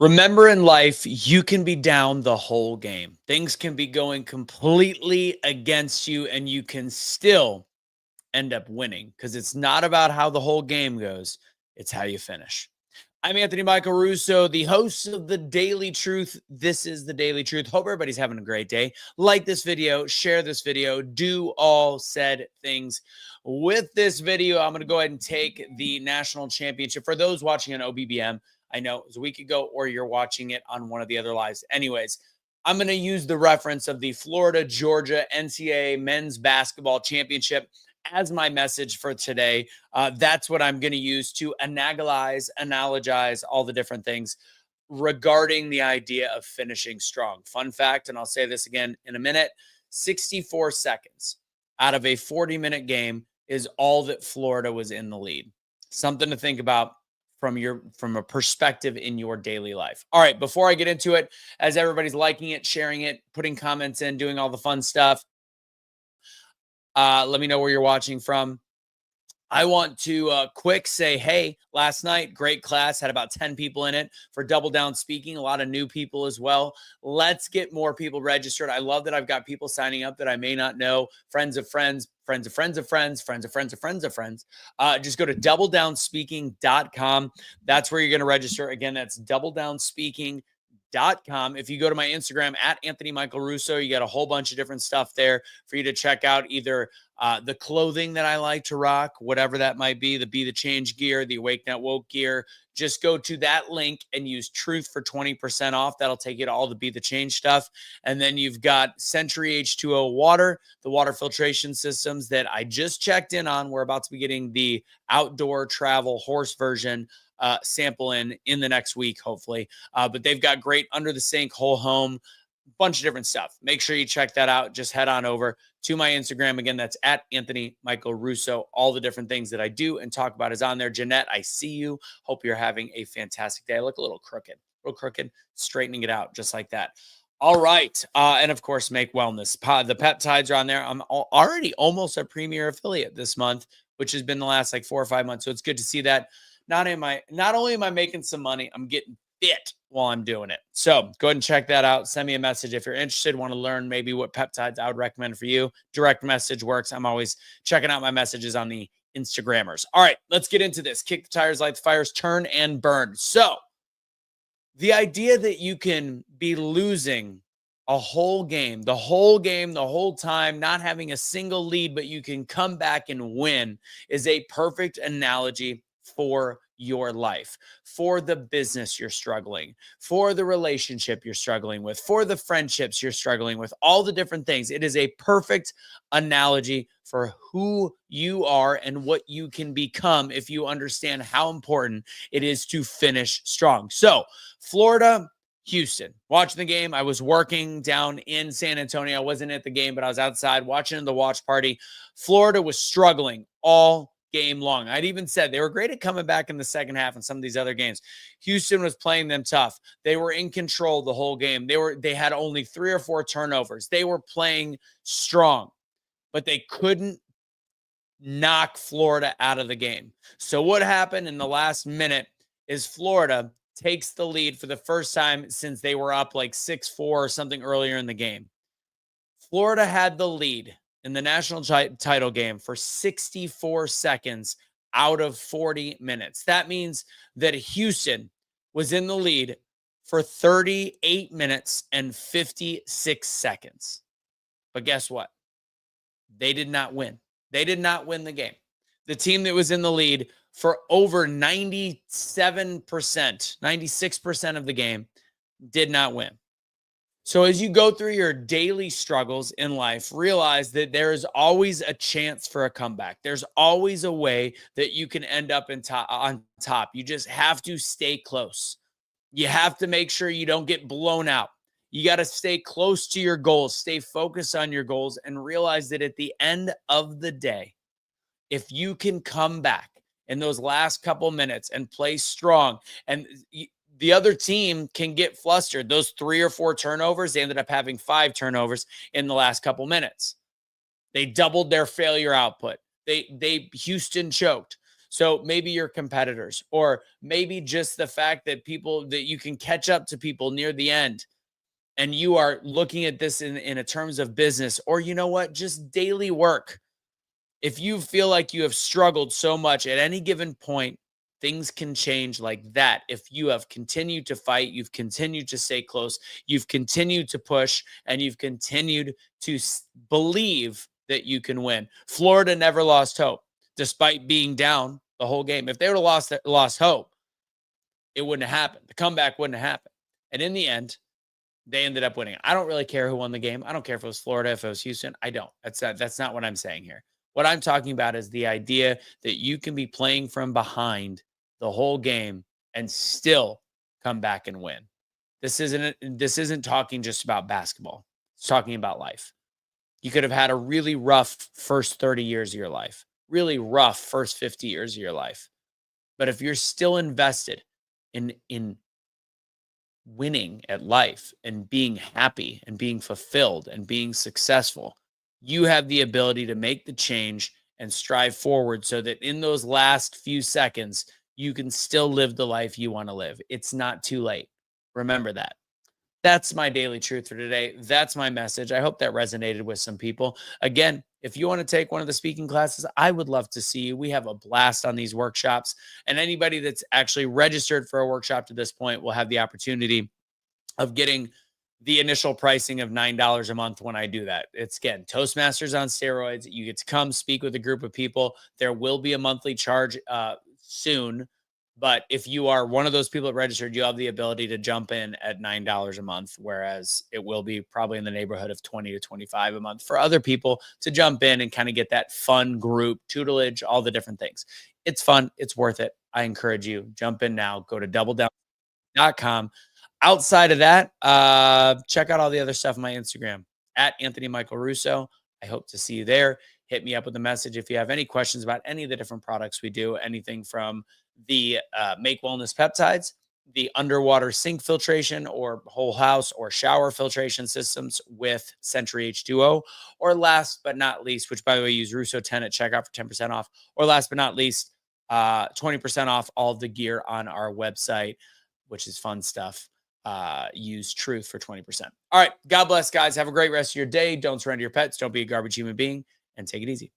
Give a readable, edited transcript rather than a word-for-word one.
Remember, in life, you can be down the whole game. Things can be going completely against you, and you can still end up winning because it's not about how the whole game goes, it's how you finish. I'm Anthony Michael Russo, the host of The Daily Truth. This is The Daily Truth. Hope everybody's having a great day. Like this video, share this video, do all said things. With this video, I'm going to go ahead and take the national championship. For those watching on OBBM, I know it was a week ago, or you're watching it on one of the other lives. Anyways, I'm going to use the reference of the Florida-Georgia NCAA men's basketball championship as my message for today. That's what I'm going to use to analogize all the different things regarding the idea of finishing strong. Fun fact, and I'll say this again in a minute, 64 seconds out of a 40-minute game is all that Florida was in the lead. Something to think about from a perspective in your daily life. All right, before I get into it, as everybody's liking it, sharing it, putting comments in, doing all the fun stuff, let me know where you're watching from. I want to quick say, hey, last night, great class, had about 10 people in it for Double Down Speaking, a lot of new people as well. Let's get more people registered. I love that I've got people signing up that I may not know, friends of friends, friends of friends of friends, friends of friends of friends of friends. Just go to doubledownspeaking.com. That's where you're going to register. Again, that's doubledownspeaking.com. If you go to my Instagram at Anthony Michael Russo, you got a whole bunch of different stuff there for you to check out, either the clothing that I like to rock, whatever that might be, the Be the Change gear, the Awake Not Woke gear. Just go to that link and use Truth for 20% off. That'll take you to all the Be the Change stuff. And then you've got Century H2O water, the water filtration systems that I just checked in on. We're about to be getting the outdoor travel horse version sample in the next week, hopefully. But they've got great under the sink, whole home, bunch of different stuff. Make sure you check that out. Just head on over to my Instagram. Again, that's at Anthony Michael Russo. All the different things that I do and talk about is on there. Jeanette, I see you. Hope you're having a fantastic day. I look a little crooked, straightening it out just like that. All right. And of course, Make Wellness. The peptides are on there. I'm already almost a premier affiliate this month, which has been the last like 4 or 5 months. So it's good to see that. Not only am I making some money, I'm getting fit while I'm doing it. So go ahead and check that out. Send me a message if you're interested, want to learn maybe what peptides I would recommend for you. Direct message works. I'm always checking out my messages on the Instagrammers. All right, let's get into this. Kick the tires, light the fires, turn and burn. So the idea that you can be losing a whole game, the whole time, not having a single lead, but you can come back and win is a perfect analogy for your life, for the business you're struggling, for the relationship you're struggling with, for the friendships you're struggling with, all the different things. It is a perfect analogy for who you are and what you can become if you understand how important it is to finish strong. So, Florida, Houston, watching the game. I was working down in San Antonio. I wasn't at the game, but I was outside watching the watch party. Florida was struggling all game long. I'd even said they were great at coming back in the second half in some of these other games. Houston was playing them tough. They were in control the whole game. They had only 3 or 4 turnovers. They were playing strong, but they couldn't knock Florida out of the game. So what happened in the last minute is Florida takes the lead for the first time since they were up like 6-4 or something earlier in the game. Florida had the lead in the national title game for 64 seconds out of 40 minutes. That means that Houston was in the lead for 38 minutes and 56 seconds. But guess what? They did not win. They did not win the game. The team that was in the lead for over 97%, 96% of the game did not win. So as you go through your daily struggles in life, realize that there is always a chance for a comeback. There's always a way that you can end up on top. You just have to stay close. You have to make sure you don't get blown out. You got to stay close to your goals, stay focused on your goals, and realize that at the end of the day, if you can come back in those last couple minutes and play strong, and the other team can get flustered. Those 3 or 4 turnovers, they ended up having 5 turnovers in the last couple minutes. They doubled their failure output. Houston choked. So maybe your competitors, or maybe just the fact that you can catch up to people near the end, and you are looking at this in a terms of business, or you know what, just daily work. If you feel like you have struggled so much at any given point, things can change like that. If you have continued to fight, you've continued to stay close, you've continued to push, and you've continued to believe that you can win. Florida never lost hope despite being down the whole game. If they would have lost hope, it wouldn't have happened. The comeback wouldn't have happened. And in the end, they ended up winning. I don't really care who won the game. I don't care if it was Florida, if it was Houston. I don't. That's not what I'm saying here. What I'm talking about is the idea that you can be playing from behind the whole game and still come back and win. This isn't talking just about basketball. It's talking about life. You could have had a really rough first 30 years of your life, really rough first 50 years of your life. But if you're still invested in winning at life and being happy and being fulfilled and being successful, you have the ability to make the change and strive forward so that in those last few seconds, you can still live the life you want to live. It's not too late. Remember that. That's my daily truth for today. That's my message. I hope that resonated with some people. Again, if you want to take one of the speaking classes, I would love to see you. We have a blast on these workshops, and anybody that's actually registered for a workshop to this point will have the opportunity of getting the initial pricing of $9 a month when I do that. It's, again, Toastmasters on steroids. You get to come speak with a group of people. There will be a monthly charge soon. But if you are one of those people that registered, you have the ability to jump in at $9 a month, whereas it will be probably in the neighborhood of 20 to 25 a month for other people to jump in and kind of get that fun group tutelage, all the different things. It's fun. It's worth it. I encourage you, jump in now. Go to doubledownspeaking.com. Outside of that, check out all the other stuff on my Instagram at Anthony Michael Russo. I hope to see you there. Hit me up with a message if you have any questions about any of the different products we do, anything from the Make Wellness peptides, the underwater sink filtration or whole house or shower filtration systems with Century H2O, or last but not least, which by the way, use Russo 10 at checkout for 10% off, or last but not least, 20% off all of the gear on our website, which is fun stuff. Use Truth for 20%. All right. God bless, guys. Have a great rest of your day. Don't surrender your pets. Don't be a garbage human being, and take it easy.